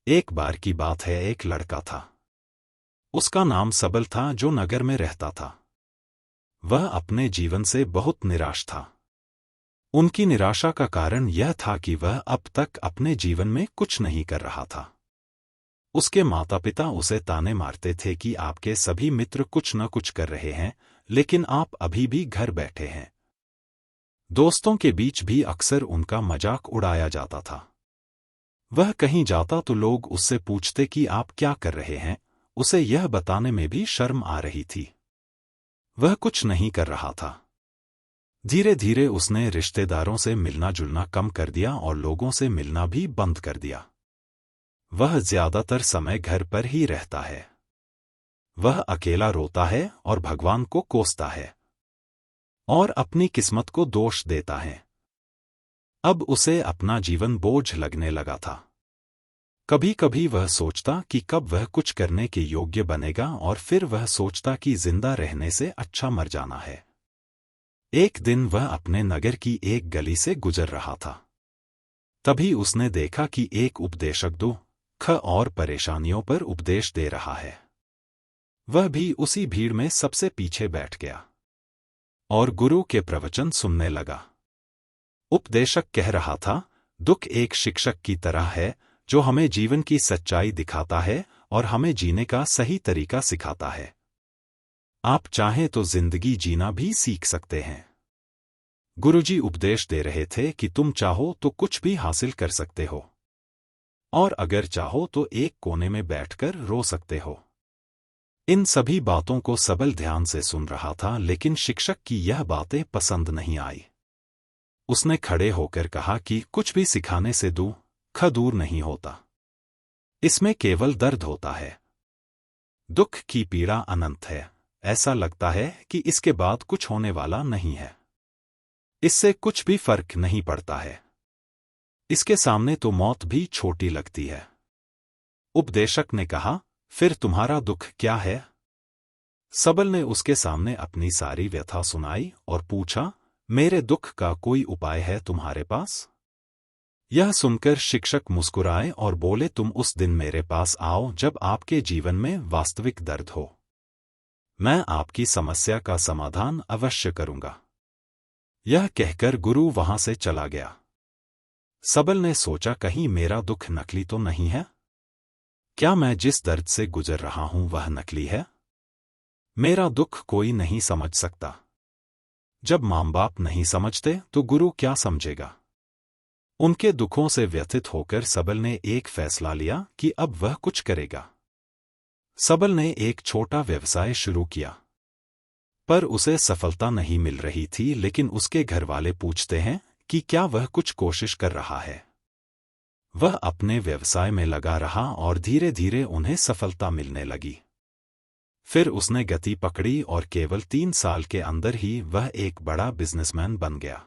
एक बार की बात है, एक लड़का था। उसका नाम सबल था, जो नगर में रहता था। वह अपने जीवन से बहुत निराश था। उनकी निराशा का कारण यह था कि वह अब तक अपने जीवन में कुछ नहीं कर रहा था। उसके माता पिता उसे ताने मारते थे कि आपके सभी मित्र कुछ न कुछ कर रहे हैं, लेकिन आप अभी भी घर बैठे हैं। दोस्तों के बीच भी अक्सर उनका मजाक उड़ाया जाता था। वह कहीं जाता तो लोग उससे पूछते कि आप क्या कर रहे हैं। उसे यह बताने में भी शर्म आ रही थी। वह कुछ नहीं कर रहा था। धीरे धीरे उसने रिश्तेदारों से मिलना जुलना कम कर दिया और लोगों से मिलना भी बंद कर दिया। वह ज्यादातर समय घर पर ही रहता है। वह अकेला रोता है और भगवान को कोसता है और अपनी किस्मत को दोष देता है। अब उसे अपना जीवन बोझ लगने लगा था। कभी कभी वह सोचता कि कब वह कुछ करने के योग्य बनेगा, और फिर वह सोचता कि जिंदा रहने से अच्छा मर जाना है। एक दिन वह अपने नगर की एक गली से गुजर रहा था। तभी उसने देखा कि एक उपदेशक दुख और परेशानियों पर उपदेश दे रहा है। वह भी उसी भीड़ में सबसे पीछे बैठ गया और गुरु के प्रवचन सुनने लगा। उपदेशक कह रहा था, दुख एक शिक्षक की तरह है जो हमें जीवन की सच्चाई दिखाता है और हमें जीने का सही तरीका सिखाता है। आप चाहें तो जिंदगी जीना भी सीख सकते हैं। गुरुजी उपदेश दे रहे थे कि तुम चाहो तो कुछ भी हासिल कर सकते हो, और अगर चाहो तो एक कोने में बैठकर रो सकते हो। इन सभी बातों को सबल ध्यान से सुन रहा था, लेकिन शिक्षक की यह बातें पसंद नहीं आई। उसने खड़े होकर कहा कि कुछ भी सिखाने से दुख दूर नहीं होता। इसमें केवल दर्द होता है। दुख की पीड़ा अनंत है। ऐसा लगता है कि इसके बाद कुछ होने वाला नहीं है। इससे कुछ भी फर्क नहीं पड़ता है। इसके सामने तो मौत भी छोटी लगती है। उपदेशक ने कहा, फिर तुम्हारा दुख क्या है? सबल ने उसके सामने अपनी सारी व्यथा सुनाई और पूछा, मेरे दुख का कोई उपाय है तुम्हारे पास? यह सुनकर शिक्षक मुस्कुराए और बोले, तुम उस दिन मेरे पास आओ जब आपके जीवन में वास्तविक दर्द हो। मैं आपकी समस्या का समाधान अवश्य करूंगा। यह कहकर गुरु वहां से चला गया। सबल ने सोचा, कहीं मेरा दुख नकली तो नहीं है? क्या मैं जिस दर्द से गुजर रहा हूं वह नकली है? मेरा दुख कोई नहीं समझ सकता। जब माँ बाप नहीं समझते तो गुरु क्या समझेगा? उनके दुखों से व्यथित होकर सबल ने एक फैसला लिया कि अब वह कुछ करेगा। सबल ने एक छोटा व्यवसाय शुरू किया, पर उसे सफलता नहीं मिल रही थी। लेकिन उसके घरवाले पूछते हैं कि क्या वह कुछ कोशिश कर रहा है। वह अपने व्यवसाय में लगा रहा और धीरे धीरे उन्हें सफलता मिलने लगी। फिर उसने गति पकड़ी और केवल 3 साल के अंदर ही वह एक बड़ा बिजनेसमैन बन गया।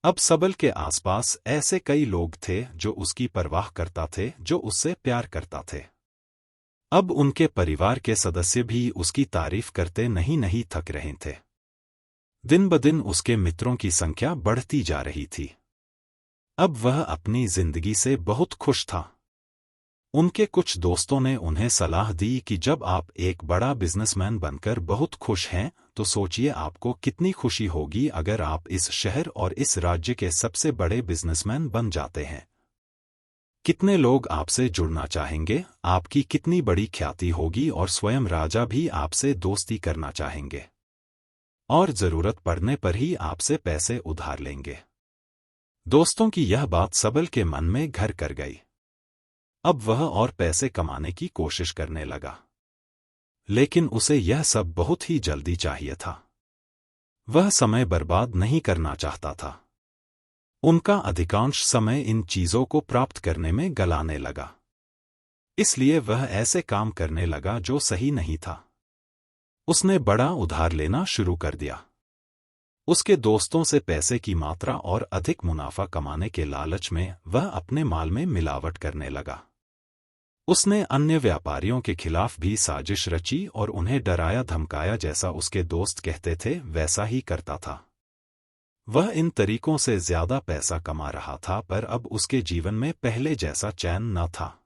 अब सबल के आसपास ऐसे कई लोग थे जो उसकी परवाह करता थे, जो उससे प्यार करता थे। अब उनके परिवार के सदस्य भी उसकी तारीफ करते नहीं थक रहे थे। दिन ब दिन उसके मित्रों की संख्या बढ़ती जा रही थी। अब वह अपनी जिंदगी से बहुत खुश था। उनके कुछ दोस्तों ने उन्हें सलाह दी कि जब आप एक बड़ा बिजनेसमैन बनकर बहुत खुश हैं, तो सोचिए आपको कितनी खुशी होगी अगर आप इस शहर और इस राज्य के सबसे बड़े बिजनेसमैन बन जाते हैं। कितने लोग आपसे जुड़ना चाहेंगे, आपकी कितनी बड़ी ख्याति होगी और स्वयं राजा भी आपसे दोस्ती करना चाहेंगे, और जरूरत पड़ने पर ही आपसे पैसे उधार लेंगे। दोस्तों की यह बात सबल के मन में घर कर गई। अब वह और पैसे कमाने की कोशिश करने लगा, लेकिन उसे यह सब बहुत ही जल्दी चाहिए था। वह समय बर्बाद नहीं करना चाहता था। उनका अधिकांश समय इन चीजों को प्राप्त करने में गलाने लगा। इसलिए वह ऐसे काम करने लगा जो सही नहीं था। उसने बड़ा उधार लेना शुरू कर दिया। उसके दोस्तों से पैसे की मात्रा और अधिक मुनाफा कमाने के लालच में वह अपने माल में मिलावट करने लगा। उसने अन्य व्यापारियों के खिलाफ भी साजिश रची और उन्हें डराया धमकाया, जैसा उसके दोस्त कहते थे वैसा ही करता था। वह इन तरीकों से ज्यादा पैसा कमा रहा था, पर अब उसके जीवन में पहले जैसा चैन न था।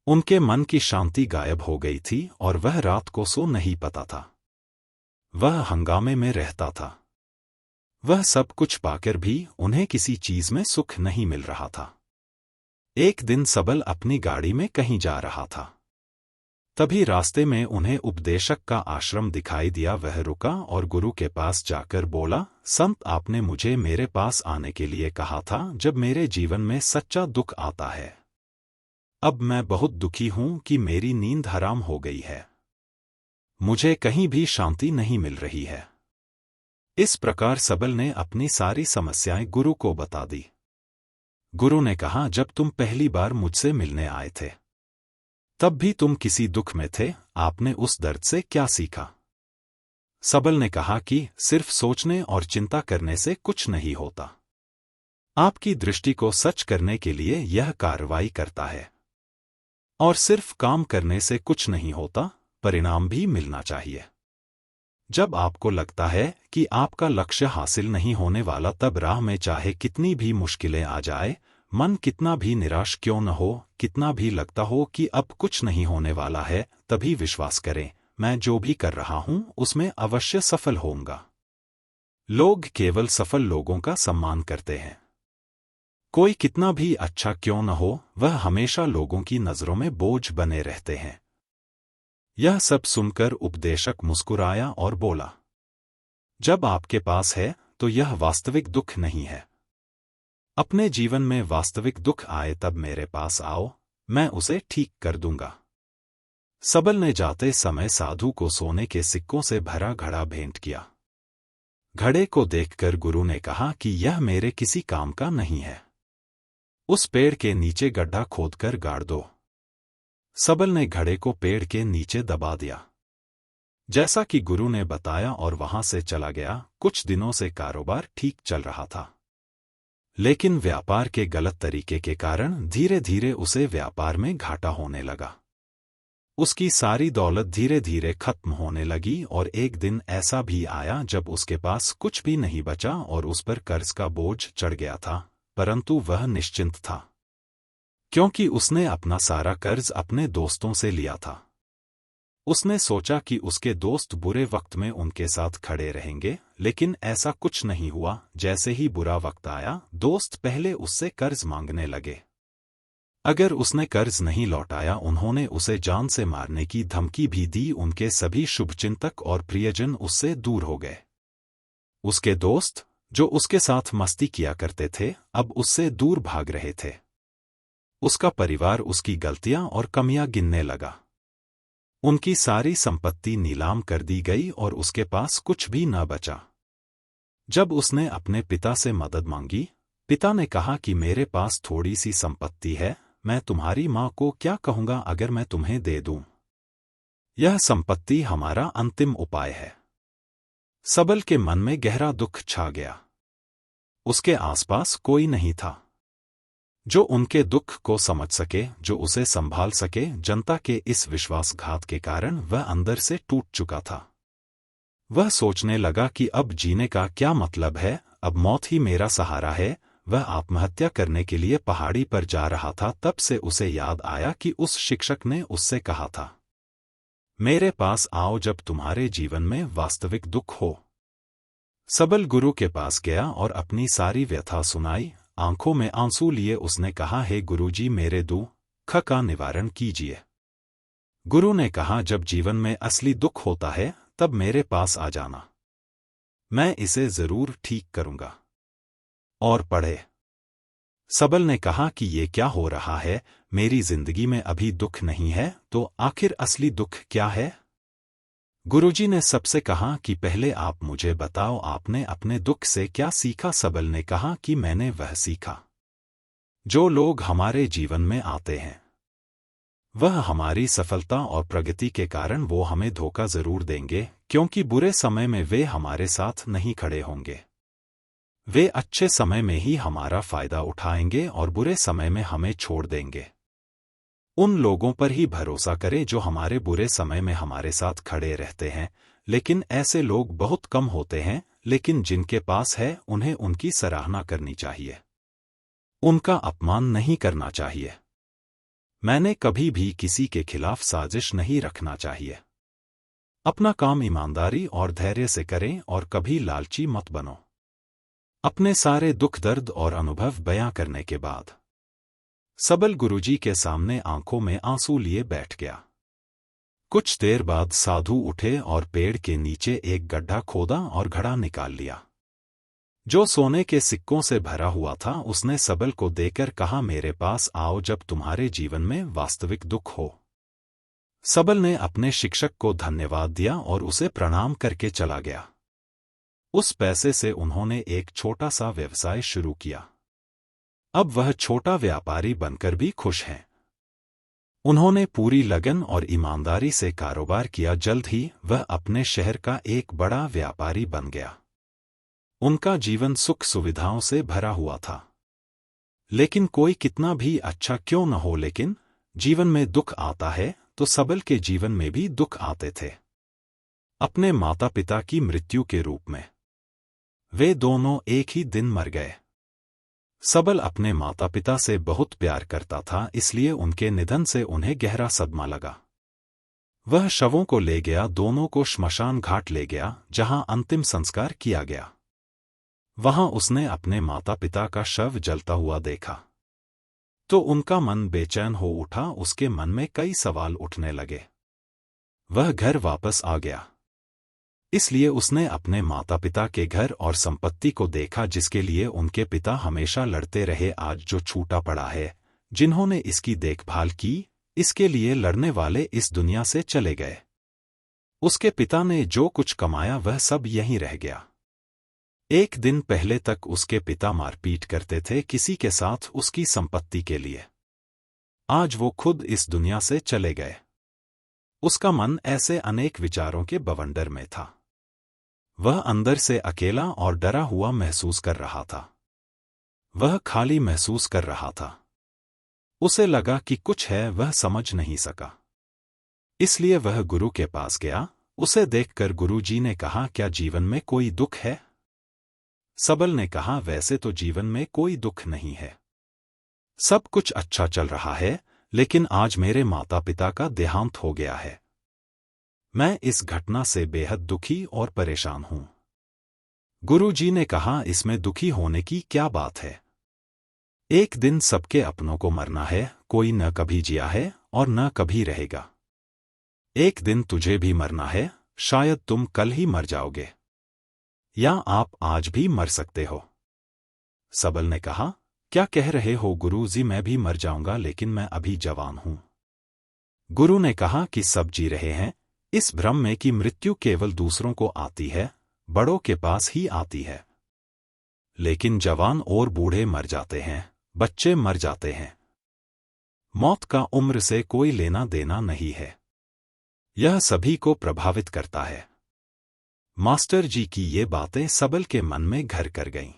उनके मन की शांति गायब हो गई थी और वह रात को सो नहीं पाता था। वह हंगामे में रहता था। वह सब कुछ पाकर भी उन्हें किसी चीज में सुख नहीं मिल रहा था। एक दिन सबल अपनी गाड़ी में कहीं जा रहा था। तभी रास्ते में उन्हें उपदेशक का आश्रम दिखाई दिया। वह रुका और गुरु के पास जाकर बोला, संत, आपने मुझे मेरे पास आने के लिए कहा था जब मेरे जीवन में सच्चा दुख आता है। अब मैं बहुत दुखी हूं कि मेरी नींद हराम हो गई है। मुझे कहीं भी शांति नहीं मिल रही है। इस प्रकार सबल ने अपनी सारी समस्याएं गुरु को बता दी। गुरु ने कहा, जब तुम पहली बार मुझसे मिलने आए थे तब भी तुम किसी दुख में थे। आपने उस दर्द से क्या सीखा? सबल ने कहा कि सिर्फ सोचने और चिंता करने से कुछ नहीं होता। आपकी दृष्टि को सच करने के लिए यह कार्रवाई करता है। और सिर्फ काम करने से कुछ नहीं होता, परिणाम भी मिलना चाहिए। जब आपको लगता है कि आपका लक्ष्य हासिल नहीं होने वाला, तब राह में चाहे कितनी भी मुश्किलें आ जाए, मन कितना भी निराश क्यों न हो, कितना भी लगता हो कि अब कुछ नहीं होने वाला है, तभी विश्वास करें, मैं जो भी कर रहा हूं उसमें अवश्य सफल होऊंगा। लोग केवल सफल लोगों का सम्मान करते हैं। कोई कितना भी अच्छा क्यों न हो, वह हमेशा लोगों की नजरों में बोझ बने रहते हैं। यह सब सुनकर उपदेशक मुस्कुराया और बोला, जब आपके पास है तो यह वास्तविक दुख नहीं है। अपने जीवन में वास्तविक दुख आए तब मेरे पास आओ, मैं उसे ठीक कर दूंगा। सबल ने जाते समय साधु को सोने के सिक्कों से भरा घड़ा भेंट किया। घड़े को देखकर गुरु ने कहा कि यह मेरे किसी काम का नहीं है। उस पेड़ के नीचे गड्ढा खोदकर गाड़ दो। सबल ने घड़े को पेड़ के नीचे दबा दिया, जैसा कि गुरु ने बताया, और वहां से चला गया। कुछ दिनों से कारोबार ठीक चल रहा था, लेकिन व्यापार के गलत तरीके के कारण धीरे धीरे उसे व्यापार में घाटा होने लगा। उसकी सारी दौलत धीरे धीरे खत्म होने लगी और एक दिन ऐसा भी आया जब उसके पास कुछ भी नहीं बचा और उस पर कर्ज का बोझ चढ़ गया था, परंतु वह निश्चिंत था, क्योंकि उसने अपना सारा कर्ज अपने दोस्तों से लिया था। उसने सोचा कि उसके दोस्त बुरे वक्त में उनके साथ खड़े रहेंगे, लेकिन ऐसा कुछ नहीं हुआ। जैसे ही बुरा वक्त आया, दोस्त पहले उससे कर्ज मांगने लगे। अगर उसने कर्ज नहीं लौटाया, उन्होंने उसे जान से मारने की धमकी भी दी। उनके सभी शुभचिंतक और प्रियजन उससे दूर हो गए। उसके दोस्त, जो उसके साथ मस्ती किया करते थे, अब उससे दूर भाग रहे थे। उसका परिवार उसकी गलतियां और कमियां गिनने लगा। उनकी सारी संपत्ति नीलाम कर दी गई और उसके पास कुछ भी न बचा। जब उसने अपने पिता से मदद मांगी, पिता ने कहा कि मेरे पास थोड़ी सी संपत्ति है, मैं तुम्हारी मां को क्या कहूंगा अगर मैं तुम्हें दे दूं? यह संपत्ति हमारा अंतिम उपाय है। सबल के मन में गहरा दुख छा गया। उसके आसपास कोई नहीं था जो उनके दुख को समझ सके, जो उसे संभाल सके। जनता के इस विश्वासघात के कारण वह अंदर से टूट चुका था। वह सोचने लगा कि अब जीने का क्या मतलब है, अब मौत ही मेरा सहारा है। वह आत्महत्या करने के लिए पहाड़ी पर जा रहा था, तब से उसे याद आया कि उस शिक्षक ने उससे कहा था, मेरे पास आओ जब तुम्हारे जीवन में वास्तविक दुख हो। सबल गुरु के पास गया और अपनी सारी व्यथा सुनाई। आंखों में आंसू लिए उसने कहा, हे गुरुजी, मेरे दुख का निवारण कीजिए। गुरु ने कहा, जब जीवन में असली दुख होता है तब मेरे पास आ जाना, मैं इसे जरूर ठीक करूंगा। और पढ़े। सबल ने कहा कि ये क्या हो रहा है, मेरी जिंदगी में अभी दुख नहीं है, तो आखिर असली दुख क्या है? गुरुजी ने सबसे कहा कि पहले आप मुझे बताओ, आपने अपने दुख से क्या सीखा? सबल ने कहा कि मैंने वह सीखा, जो लोग हमारे जीवन में आते हैं वह हमारी सफलता और प्रगति के कारण वो हमें धोखा जरूर देंगे, क्योंकि बुरे समय में वे हमारे साथ नहीं खड़े होंगे। वे अच्छे समय में ही हमारा फायदा उठाएंगे और बुरे समय में हमें छोड़ देंगे। उन लोगों पर ही भरोसा करें जो हमारे बुरे समय में हमारे साथ खड़े रहते हैं, लेकिन ऐसे लोग बहुत कम होते हैं। लेकिन जिनके पास है उन्हें उनकी सराहना करनी चाहिए, उनका अपमान नहीं करना चाहिए। मैंने कभी भी किसी के खिलाफ साजिश नहीं रखना चाहिए। अपना काम ईमानदारी और धैर्य से करें और कभी लालची मत बनो। अपने सारे दुख दर्द और अनुभव बयां करने के बाद सबल गुरुजी के सामने आंखों में आंसू लिए बैठ गया। कुछ देर बाद साधु उठे और पेड़ के नीचे एक गड्ढा खोदा और घड़ा निकाल लिया, जो सोने के सिक्कों से भरा हुआ था। उसने सबल को देकर कहा, मेरे पास आओ जब तुम्हारे जीवन में वास्तविक दुख हो। सबल ने अपने शिक्षक को धन्यवाद दिया और उसे प्रणाम करके चला गया। उस पैसे से उन्होंने एक छोटा सा व्यवसाय शुरू किया। अब वह छोटा व्यापारी बनकर भी खुश हैं। उन्होंने पूरी लगन और ईमानदारी से कारोबार किया। जल्द ही वह अपने शहर का एक बड़ा व्यापारी बन गया। उनका जीवन सुख सुविधाओं से भरा हुआ था। लेकिन कोई कितना भी अच्छा क्यों न हो, लेकिन जीवन में दुख आता है तो सबल के जीवन में भी दुख आते थे। अपने माता पिता की मृत्यु के रूप में वे दोनों एक ही दिन मर गए। सबल अपने माता पिता से बहुत प्यार करता था, इसलिए उनके निधन से उन्हें गहरा सदमा लगा। वह शवों को ले गया, दोनों को श्मशान घाट ले गया, जहां अंतिम संस्कार किया गया। वहां उसने अपने माता पिता का शव जलता हुआ देखा तो उनका मन बेचैन हो उठा। उसके मन में कई सवाल उठने लगे। वह घर वापस आ गया, इसलिए उसने अपने माता पिता के घर और संपत्ति को देखा, जिसके लिए उनके पिता हमेशा लड़ते रहे। आज जो छूटा पड़ा है, जिन्होंने इसकी देखभाल की, इसके लिए लड़ने वाले इस दुनिया से चले गए। उसके पिता ने जो कुछ कमाया वह सब यहीं रह गया। एक दिन पहले तक उसके पिता मारपीट करते थे किसी के साथ उसकी संपत्ति के लिए। आज वो खुद इस दुनिया से चले गए। उसका मन ऐसे अनेक विचारों के बवंडर में था। वह अंदर से अकेला और डरा हुआ महसूस कर रहा था। वह खाली महसूस कर रहा था। उसे लगा कि कुछ है, वह समझ नहीं सका। इसलिए वह गुरु के पास गया। उसे देखकर गुरुजी ने कहा, क्या जीवन में कोई दुख है? सबल ने कहा, वैसे तो जीवन में कोई दुख नहीं है, सब कुछ अच्छा चल रहा है, लेकिन आज मेरे माता पिता का देहांत हो गया है। मैं इस घटना से बेहद दुखी और परेशान हूं। गुरुजी ने कहा, इसमें दुखी होने की क्या बात है? एक दिन सबके अपनों को मरना है, कोई न कभी जिया है और न कभी रहेगा। एक दिन तुझे भी मरना है, शायद तुम कल ही मर जाओगे, या आप आज भी मर सकते हो। सबल ने कहा, क्या कह रहे हो गुरुजी, मैं भी मर जाऊंगा, लेकिन मैं अभी जवान हूं। गुरु ने कहा कि सब जी रहे हैं इस भ्रम में कि मृत्यु केवल दूसरों को आती है, बड़ों के पास ही आती है। लेकिन जवान और बूढ़े मर जाते हैं, बच्चे मर जाते हैं। मौत का उम्र से कोई लेना देना नहीं है, यह सभी को प्रभावित करता है। मास्टर जी की ये बातें सबल के मन में घर कर गईं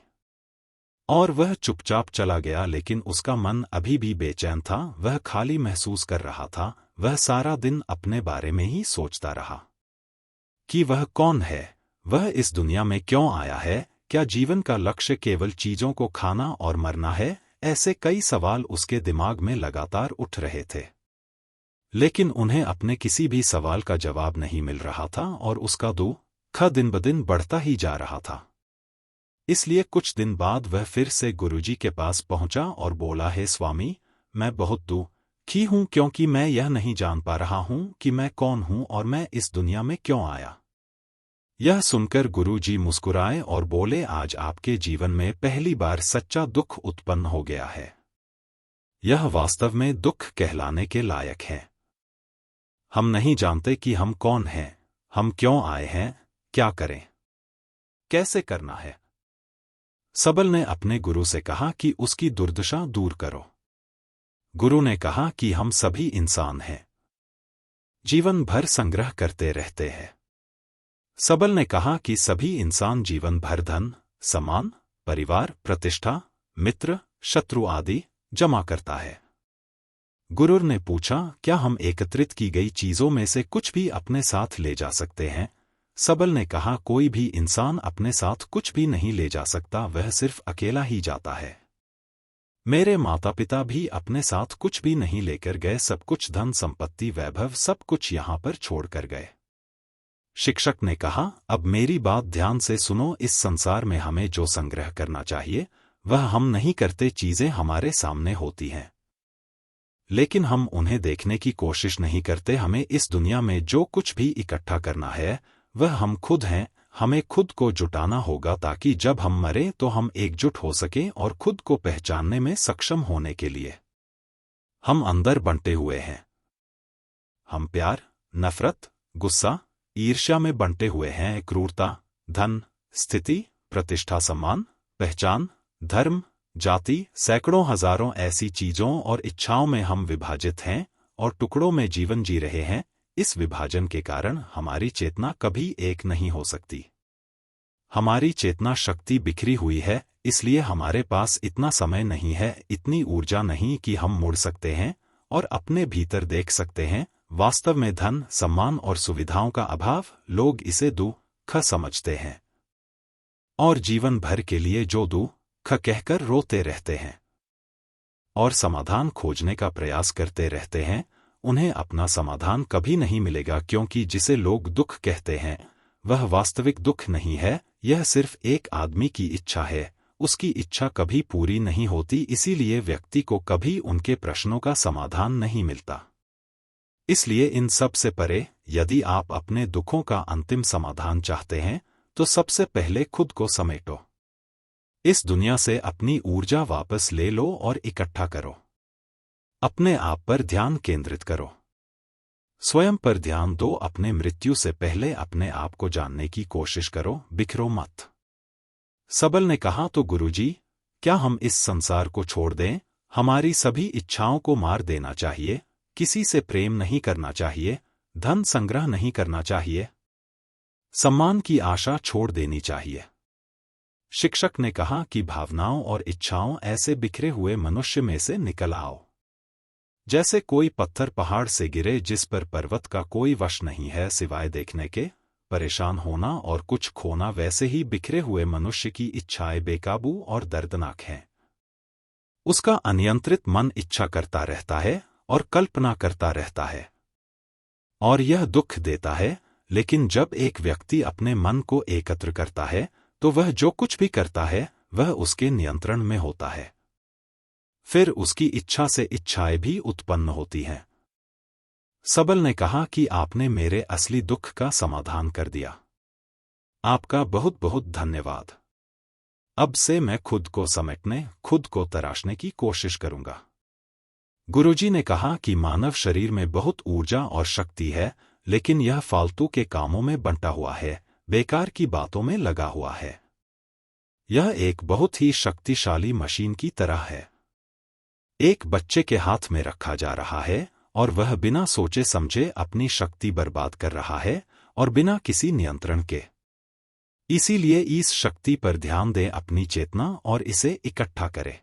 और वह चुपचाप चला गया। लेकिन उसका मन अभी भी बेचैन था, वह खाली महसूस कर रहा था। वह सारा दिन अपने बारे में ही सोचता रहा कि वह कौन है, वह इस दुनिया में क्यों आया है, क्या जीवन का लक्ष्य केवल चीजों को खाना और मरना है? ऐसे कई सवाल उसके दिमाग में लगातार उठ रहे थे, लेकिन उन्हें अपने किसी भी सवाल का जवाब नहीं मिल रहा था और उसका दुख दिन ब दिन बढ़ता ही जा रहा था। इसलिए कुछ दिन बाद वह फिर से गुरुजी के पास पहुंचा और बोला, हे स्वामी, मैं बहुत दुखी हूं, क्योंकि मैं यह नहीं जान पा रहा हूं कि मैं कौन हूं और मैं इस दुनिया में क्यों आया। यह सुनकर गुरुजी मुस्कुराए और बोले, आज आपके जीवन में पहली बार सच्चा दुख उत्पन्न हो गया है। यह वास्तव में दुख कहलाने के लायक है। हम नहीं जानते कि हम कौन हैं, हम क्यों आए हैं, क्या करें, कैसे करना है। सबल ने अपने गुरु से कहा कि उसकी दुर्दशा दूर करो। गुरु ने कहा कि हम सभी इंसान हैं, जीवन भर संग्रह करते रहते हैं। सबल ने कहा कि सभी इंसान जीवन भर धन, सम्मान, परिवार, प्रतिष्ठा, मित्र, शत्रु आदि जमा करता है। गुरु ने पूछा, क्या हम एकत्रित की गई चीजों में से कुछ भी अपने साथ ले जा सकते हैं? सबल ने कहा, कोई भी इंसान अपने साथ कुछ भी नहीं ले जा सकता, वह सिर्फ अकेला ही जाता है। मेरे माता पिता भी अपने साथ कुछ भी नहीं लेकर गए, सब कुछ धन संपत्ति वैभव सब कुछ यहाँ पर छोड़कर गए। शिक्षक ने कहा, अब मेरी बात ध्यान से सुनो, इस संसार में हमें जो संग्रह करना चाहिए वह हम नहीं करते, चीजें हमारे सामने होती हैं लेकिन हम उन्हें देखने की कोशिश नहीं करते। हमें इस दुनिया में जो कुछ भी इकट्ठा करना है वह हम खुद हैं, हमें खुद को जुटाना होगा ताकि जब हम मरें तो हम एकजुट हो सकें और खुद को पहचानने में सक्षम होने के लिए हम अंदर बंटे हुए हैं। हम प्यार, नफरत, गुस्सा, ईर्ष्या में बंटे हुए हैं। क्रूरता, धन, स्थिति, प्रतिष्ठा, सम्मान, पहचान, धर्म, जाति, सैकड़ों हजारों ऐसी चीजों और इच्छाओं में हम विभाजित हैं और टुकड़ों में जीवन जी रहे हैं। इस विभाजन के कारण हमारी चेतना कभी एक नहीं हो सकती। हमारी चेतना शक्ति बिखरी हुई है, इसलिए हमारे पास इतना समय नहीं है, इतनी ऊर्जा नहीं कि हम मुड़ सकते हैं और अपने भीतर देख सकते हैं। वास्तव में धन, सम्मान और सुविधाओं का अभाव, लोग इसे दुख समझते हैं और जीवन भर के लिए जो दुख कहकर रोते रहते हैं और समाधान खोजने का प्रयास करते रहते हैं। उन्हें अपना समाधान कभी नहीं मिलेगा, क्योंकि जिसे लोग दुख कहते हैं वह वास्तविक दुख नहीं है, यह सिर्फ एक आदमी की इच्छा है। उसकी इच्छा कभी पूरी नहीं होती, इसीलिए व्यक्ति को कभी उनके प्रश्नों का समाधान नहीं मिलता। इसलिए इन सब से परे, यदि आप अपने दुखों का अंतिम समाधान चाहते हैं तो सबसे पहले खुद को समेटो। इस दुनिया से अपनी ऊर्जा वापस ले लो और इकट्ठा करो। अपने आप पर ध्यान केंद्रित करो, स्वयं पर ध्यान दो। अपने मृत्यु से पहले अपने आप को जानने की कोशिश करो, बिखरो मत। सबल ने कहा, तो गुरुजी, क्या हम इस संसार को छोड़ दें? हमारी सभी इच्छाओं को मार देना चाहिए, किसी से प्रेम नहीं करना चाहिए, धन संग्रह नहीं करना चाहिए, सम्मान की आशा छोड़ देनी चाहिए। शिक्षक ने कहा कि भावनाओं और इच्छाओं ऐसे बिखरे हुए मनुष्य में से निकल आओ, जैसे कोई पत्थर पहाड़ से गिरे जिस पर पर्वत का कोई वश नहीं है सिवाय देखने के। परेशान होना और कुछ खोना, वैसे ही बिखरे हुए मनुष्य की इच्छाएं बेकाबू और दर्दनाक हैं। उसका अनियंत्रित मन इच्छा करता रहता है और कल्पना करता रहता है और यह दुख देता है। लेकिन जब एक व्यक्ति अपने मन को एकत्र करता है तो वह जो कुछ भी करता है वह उसके नियंत्रण में होता है। फिर उसकी इच्छा से इच्छाएं भी उत्पन्न होती हैं। सबल ने कहा कि आपने मेरे असली दुख का समाधान कर दिया। आपका बहुत बहुत धन्यवाद। अब से मैं खुद को समेटने, खुद को तराशने की कोशिश करूंगा। गुरुजी ने कहा कि मानव शरीर में बहुत ऊर्जा और शक्ति है, लेकिन यह फालतू के कामों में बंटा हुआ है, बेकार की बातों में लगा हुआ है। यह एक बहुत ही शक्तिशाली मशीन की तरह है। एक बच्चे के हाथ में रखा जा रहा है और वह बिना सोचे समझे अपनी शक्ति बर्बाद कर रहा है और बिना किसी नियंत्रण के। इसीलिए इस शक्ति पर ध्यान दें, अपनी चेतना, और इसे इकट्ठा करें।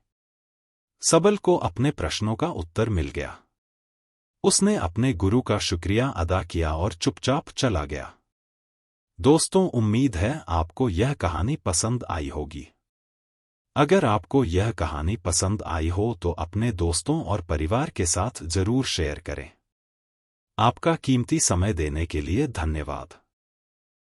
सबल को अपने प्रश्नों का उत्तर मिल गया। उसने अपने गुरु का शुक्रिया अदा किया और चुपचाप चला गया। दोस्तों, उम्मीद है आपको यह कहानी पसंद आई होगी। अगर आपको यह कहानी पसंद आई हो तो अपने दोस्तों और परिवार के साथ जरूर शेयर करें। आपका कीमती समय देने के लिए धन्यवाद।